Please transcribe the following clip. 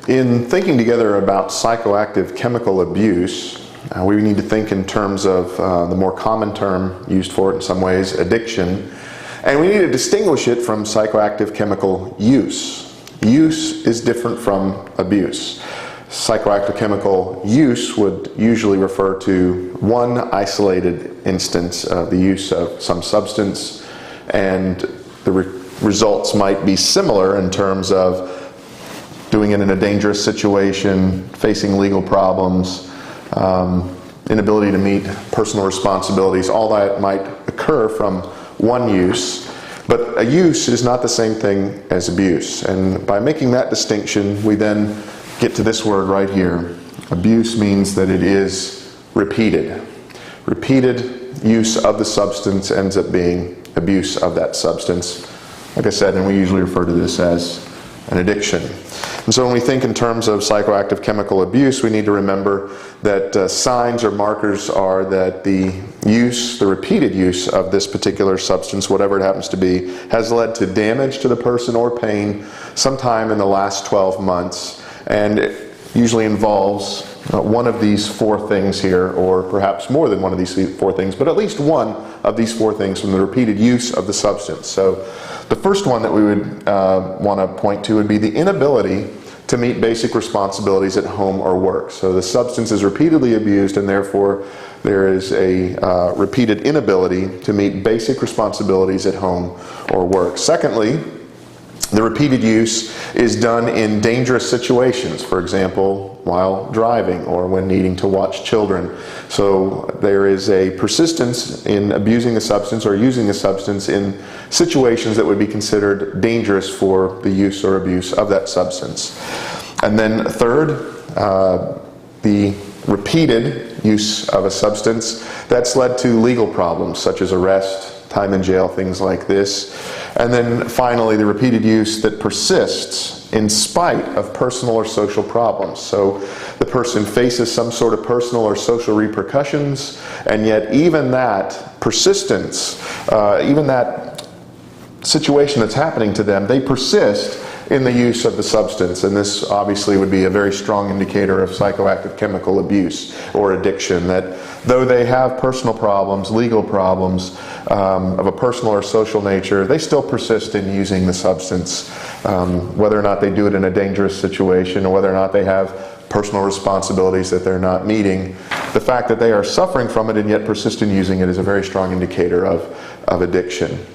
In thinking together about psychoactive chemical abuse, we need to think in terms of the more common term used for it in some ways, addiction, and we need to distinguish it from psychoactive chemical use. Use is different from abuse. Psychoactive chemical use would usually refer to one isolated instance of the use of some substance, and the results might be similar in terms of doing it in a dangerous situation, facing legal problems, inability to meet personal responsibilities. All that might occur from one use, but a use is not the same thing as abuse. And by making that distinction, we then get to this word right here. Abuse means that it is repeated. Repeated use of the substance ends up being abuse of that substance. Like I said, and we usually refer to this as an addiction. And so when we think in terms of psychoactive chemical abuse, we need to remember that signs or markers are that the repeated use of this particular substance, whatever it happens to be, has led to damage to the person or pain sometime in the last 12 months. And it usually involves one of these four things here, or perhaps more than one of these four things, but at least one of these four things from the repeated use of the substance. So the first one that we would want to point to would be the inability to meet basic responsibilities at home or work. So the substance is repeatedly abused, and therefore there is a repeated inability to meet basic responsibilities at home or work. Secondly, the repeated use is done in dangerous situations, for example, while driving or when needing to watch children. So there is a persistence in abusing the substance or using the substance in situations that would be considered dangerous for the use or abuse of that substance. And then third, the repeated use of a substance that's led to legal problems such as arrest, time in jail, things like this. And then finally, the repeated use that persists in spite of personal or social problems. So the person faces some sort of personal or social repercussions, and yet even that persistence, even that situation that's happening to them, they persist in the use of the substance. And this obviously would be a very strong indicator of psychoactive chemical abuse or addiction, that though they have personal problems, legal problems of a personal or social nature, they still persist in using the substance, whether or not they do it in a dangerous situation or whether or not they have personal responsibilities that they're not meeting. The fact that they are suffering from it and yet persist in using it is a very strong indicator of addiction.